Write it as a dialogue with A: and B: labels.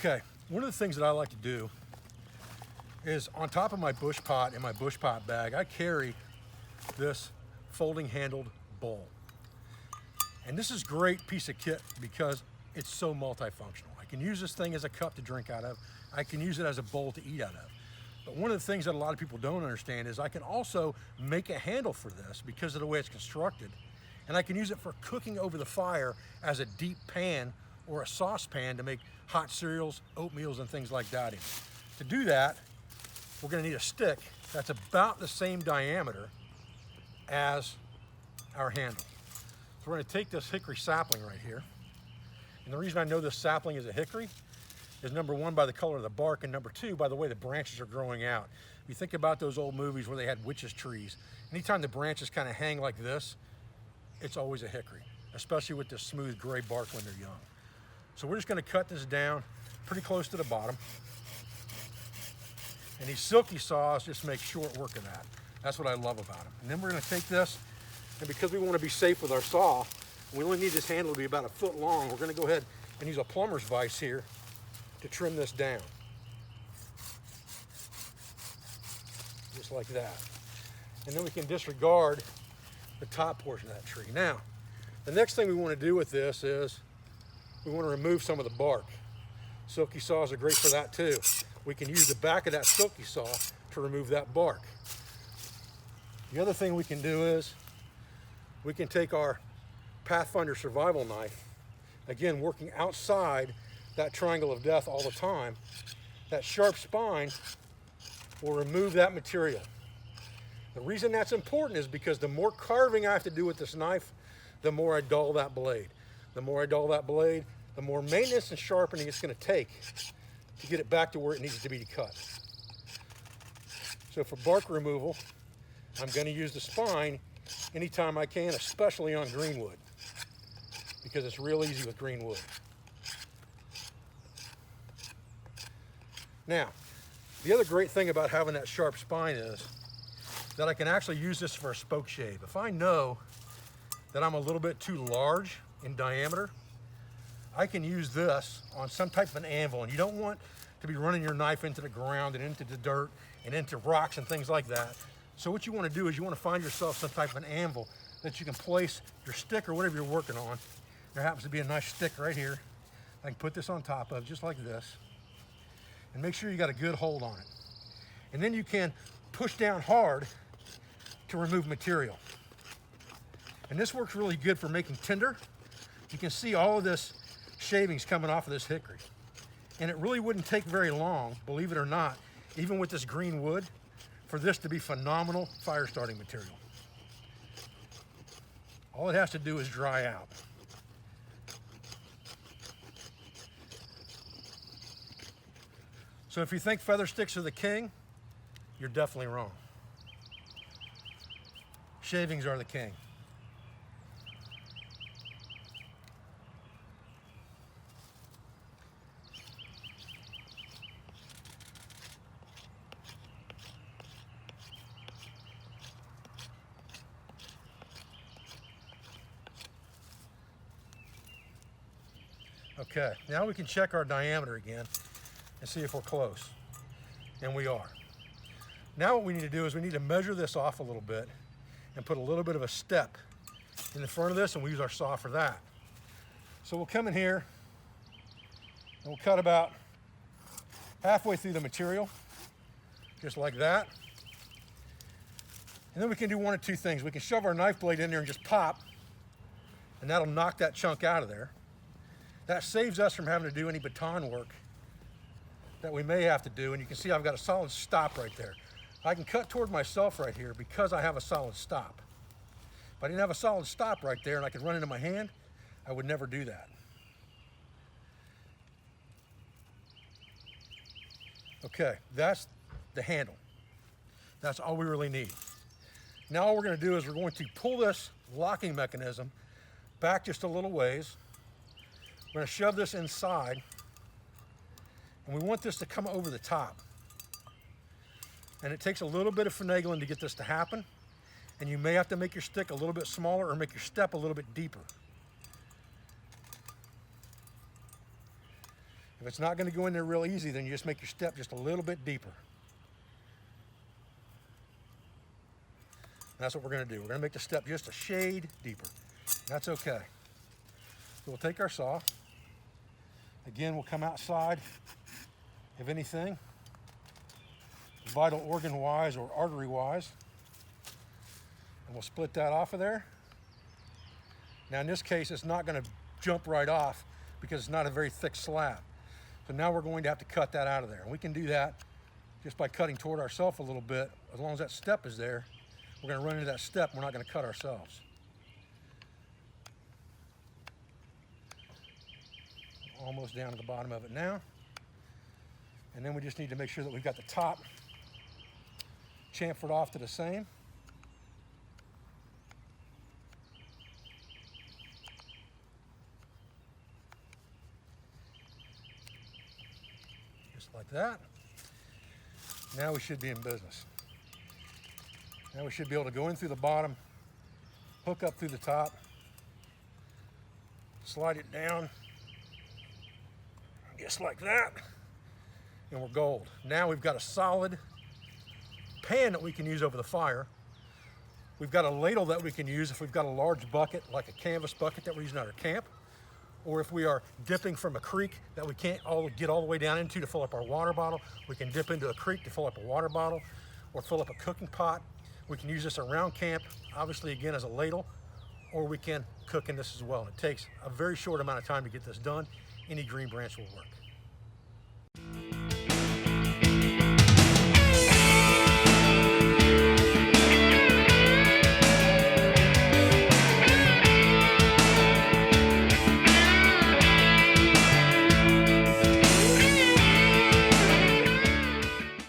A: Okay, one of the things that I like to do is on top of my bush pot in my bush pot bag, I carry this folding handled bowl. And this is a great piece of kit because it's so multifunctional. I can use this thing as a cup to drink out of. I can use it as a bowl to eat out of. But one of the things that a lot of people don't understand is I can also make a handle for this because of the way it's constructed. And I can use it for cooking over the fire as a deep pan or a saucepan to make hot cereals, oatmeals, and things like that in. To do that, we're gonna need a stick that's about the same diameter as our handle. So we're gonna take this hickory sapling right here. And the reason I know this sapling is a hickory is number one, by the color of the bark, and number two, by the way the branches are growing out. If you think about those old movies where they had witches' trees, anytime the branches kind of hang like this, it's always a hickory, especially with this smooth gray bark when they're young. So we're just gonna cut this down pretty close to the bottom. And these silky saws just make short work of that. That's what I love about them. And then we're gonna take this, and because we wanna be safe with our saw, we only need this handle to be about a foot long, we're gonna go ahead and use a plumber's vise here to trim this down. Just like that. And then we can disregard the top portion of that tree. Now, the next thing we wanna do with this is we wanna remove some of the bark. Silky saws are great for that too. We can use the back of that silky saw to remove that bark. The other thing we can do is we can take our Pathfinder survival knife, again working outside that triangle of death all the time. That sharp spine will remove that material. The reason that's important is because the more carving I have to do with this knife, the more I dull that blade. The more I dull that blade, the more maintenance and sharpening it's going to take to get it back to where it needs to be to cut. So for bark removal, I'm going to use the spine anytime I can, especially on green wood, because it's real easy with green wood. Now, the other great thing about having that sharp spine is that I can actually use this for a spoke shave. If I know that I'm a little bit too large in diameter, I can use this on some type of an anvil, and you don't want to be running your knife into the ground and into the dirt and into rocks and things like that. So what you want to do is you want to find yourself some type of an anvil that you can place your stick or whatever you're working on. There happens to be a nice stick right here. I can put this on top of, just like this, and make sure you got a good hold on it. And then you can push down hard to remove material. And this works really good for making tinder. You can see all of this shavings coming off of this hickory. And it really wouldn't take very long, believe it or not, even with this green wood, for this to be phenomenal fire starting material. All it has to do is dry out. So if you think feather sticks are the king, you're definitely wrong. Shavings are the king. Okay, now we can check our diameter again and see if we're close, and we are. Now what we need to do is we need to measure this off a little bit and put a little bit of a step in the front of this, and we use our saw for that. So we'll come in here and we'll cut about halfway through the material, just like that. And then we can do one of two things. We can shove our knife blade in there and just pop, and that'll knock that chunk out of there. That saves us from having to do any baton work that we may have to do, and you can see I've got a solid stop right there. I can cut toward myself right here because I have a solid stop. If I didn't have a solid stop right there and I could run into my hand, I would never do that. Okay, that's the handle. That's all we really need. Now all we're going to do is we're going to pull this locking mechanism back just a little ways. We're going to shove this inside, and we want this to come over the top. And it takes a little bit of finagling to get this to happen, and you may have to make your stick a little bit smaller or make your step a little bit deeper. If it's not going to go in there real easy, then you just make your step just a little bit deeper. And that's what we're going to do. We're going to make the step just a shade deeper. That's okay. So we'll take our saw. Again, we'll come outside, if anything, vital organ-wise or artery-wise, and we'll split that off of there. Now in this case, it's not going to jump right off because it's not a very thick slab. So now we're going to have to cut that out of there. And we can do that just by cutting toward ourselves a little bit. As long as that step is there, we're going to run into that step. We're not going to cut ourselves. Almost down to the bottom of it now. And then we just need to make sure that we've got the top chamfered off to the same. Just like that. Now we should be in business. Now we should be able to go in through the bottom, hook up through the top, slide it down, just like that, and we're gold. Now we've got a solid pan that we can use over the fire. We've got a ladle that we can use if we've got a large bucket, like a canvas bucket that we're using at our camp, or if we are dipping from a creek that we can't get all the way down into to fill up our water bottle. We can dip into a creek to fill up a water bottle or fill up a cooking pot. We can use this around camp, obviously again as a ladle, or we can cook in this as well. It takes a very short amount of time to get this done. Any green branch will work.